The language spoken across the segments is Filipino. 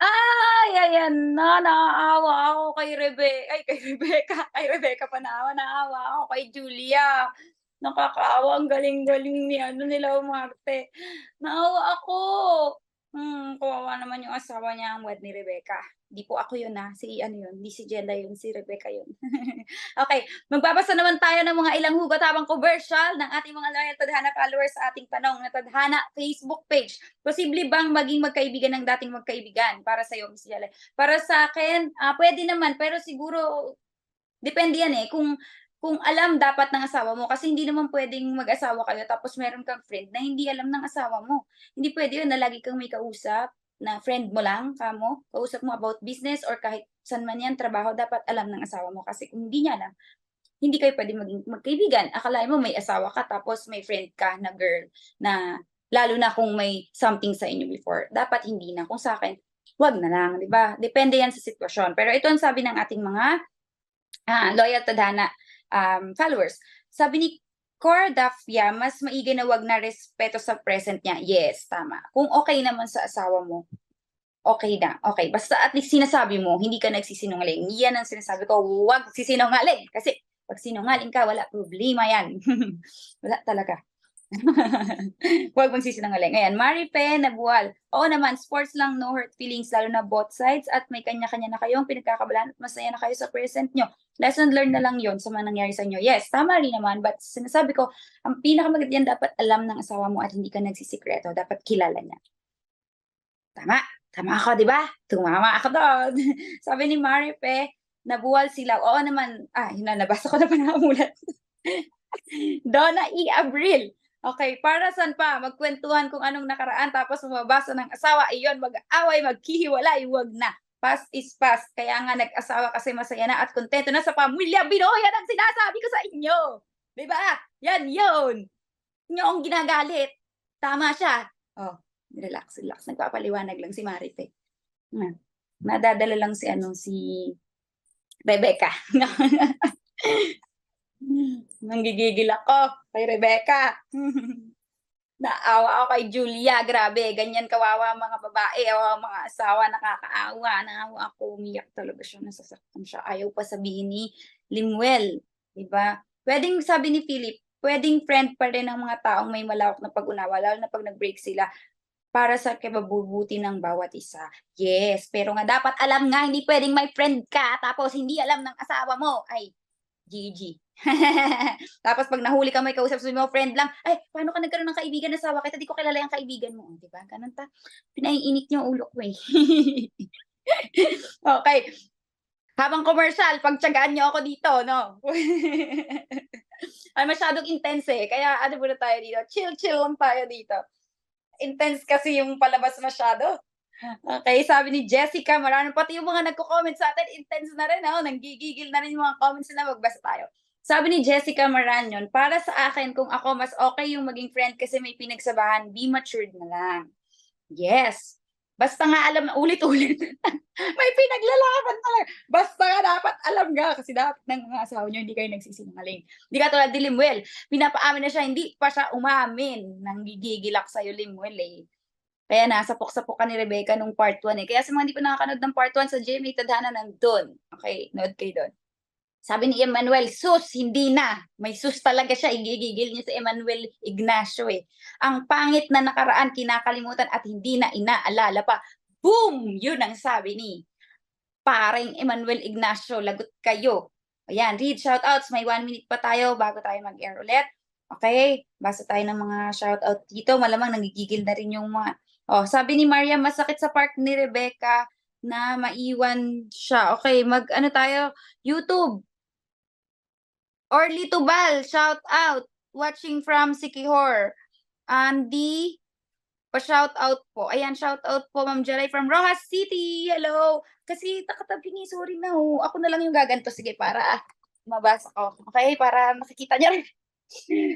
Ay, ayan na, naaawa ako kay Rebecca, kay Rebecca pa naawa ako kay Julia. Nakakaawa, ang galing-galing ni ano, nila umarte. Naawa ako. Kawawa naman yung asawa niya, ang wad ni Rebecca. 'Di po ako yun, si ano yun, 'di si Jella yun, si Rebecca yun. Okey, magbabasa naman tayo ng mga ilang hugot habang komersiyal ng ating mga loyal tadhana followers sa ating tanong na tadhana Facebook page. Posible bang maging magkaibigan ng dating magkaibigan? Para sa'yo, Miss Jella. Para sa'kin, puwede naman pero siguro depende yan, kung alam dapat ng asawa mo kasi hindi naman puwedeng mag-asawa kayo tapos meron kang friend na hindi alam ng asawa mo. Hindi puwede yun na lagi kang may kausap na friend mo lang, kamo, kausap mo about business or kahit saan man yan, trabaho, dapat alam ng asawa mo kasi kung hindi niya alam, hindi kayo puwedeng maging magkaibigan. Akalain mo may asawa ka tapos may friend ka na girl na lalo na kung may something sa inyo before, dapat hindi na. Kung sa'kin, 'wag na lang, 'di ba? Depende yan sa sitwasyon. Pero ito ang sabi ng ating mga loyal tadhana, followers. Sabi ni Cor Dafia, mas maigi na 'wag na respeto sa present niya. Yes, tama. Kung okey naman sa asawa mo, okey na, okey. Basta at least sinasabi mo, hindi ka nagsisinungaling. Yan ang sinasabi ko, 'wag sisinungaling. Kasi 'pag sinungaling ka, wala, problema yan. Wala talaga. Huwag magsisinungaling. Ayan, Maripe Nabual. Oo naman, sports lang, no hurt feelings, lalo na both sides at may kanya-kanya na kayong pinagkakabalan at masaya na kayo sa present nyo. Lesson learned na lang yon sa mga nangyari sa inyo. Yes, tama rin naman, but sinasabi ko, ang pinakamaganda yan, dapat alam ng asawa mo at hindi ka nagsisikreto. Dapat kilala niya. Tama, tama ako, di ba? Tumama ako doon. Sabi ni Maripe, nabuwal sila. Oo naman, yun na, nabasa ko na pa nakamulat. Donna E. Abril. Okay, para saan pa magkwentuhan kung anong nakaraan tapos bumabasa ng asawa, iyon mag-aaway, maghihiwalay, wag na. Past is past. Kaya nga nag-asawa kasi masaya na at kontento na sa pamilya. Binoy, yan ang sinasabi ko sa inyo. 'Di ba? Yan 'yun. Inyo ang ginagalit. Tama siya. Oh, relax, relax. Nagpapaliwanag lang si Marife. Hmm. Nadadala lang si ano, si Rebecca. Nanggigigil ako kay Rebecca. Naawa ako kay Julia, grabe ganyan kawawa ang mga babae o ang mga asawa, nakakaawa. Naawa ako, umiyak talaga siya, nasasaktan siya. Ayaw pa sabihin ni Limuel, 'di ba? Puwedeng sabi ni Philip, puwedeng friend pa rin ang mga taong may malawak na pag-unawa lalo na 'pag nag-break sila para sa ikabubuti ng bawat isa. Yes, pero nga dapat alam nga hindi puwedeng may friend ka tapos hindi alam ng asawa mo. Ay, GG. Tapos 'pag nahuli kang may kausap, sabihin mo friend lang, "Ay, paano ka nagkaroon ng kaibigan, asawa kita, di ko kilala yang kaibigan mo." Oh, 'di ba gano'n pinaiinit niyo ang ulo ko, eh. Okey, habang komersiyal pagtiyagaan niyo ako dito 'no. Ay masyadong intense, kaya ano muna tayo dito, chill-chill lang tayo dito. Intense kasi yung palabas masyado. Okey, sabi ni Jessica Marano, pati yung mga nagko-comment sa'tin intense na rin, nanggigigil na rin yung mga comments nila, magbasa tayo. Sabi ni Jessica Maranyon, "Para sa akin kung ako mas okey yung maging friend kasi may pinagsabahan, be matured na lang." Yes, basta nga alam na ulit-ulit. May pinaglalaban talaga. Basta nga dapat alam nga kasi dapat ng mga asawa niyo hindi kayo nagsisinungaling. Hindi katulad ni Limuel, pinapaamin na siya, hindi pa siya umamin. Nanggigigil ako sa'yo, Limuel, eh. Kaya nasapok-sapok ka ni Rebecca nung part 1, eh. Kaya sa mga hindi pa nakakanood ng part 1 sa GMA Tadhana nandun. Okey, nood kayo dun. Sabi ni Emmanuel, "Sus, hindi na." May sus talaga siya, igigigil niya si Emmanuel Ignacio, eh. "Ang pangit na nakaraan kinakalimutan at hindi na inaalala pa." Boom! Yun ang sabi ni paring Emmanuel Ignacio, lagot kayo. Ayan, read shoutouts, may 1 minute pa tayo bago tayo mag-air ulit. Okay, basa tayo ng mga shoutout dito, malamang nagigigil na rin yung mga sabi ni Maria, masakit sa part ni Rebecca na maiwan siya. Okay, mag-ano tayo, YouTube. Orly Tubal, shout out. Watching from Siquijor. Andy, pa-shout out po. Ayan, shout out po Ma'am Jeray from Rojas City. Hello. Kasi nakatabi ni, sorry na Ako na lang yung gaganto. Sige, para mabasa ko. Okay, para makikita niyo rin.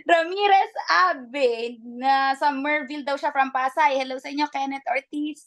Ramirez Abe na sa Merville daw siya from Pasay. Hello sa inyo, Kenneth Ortiz.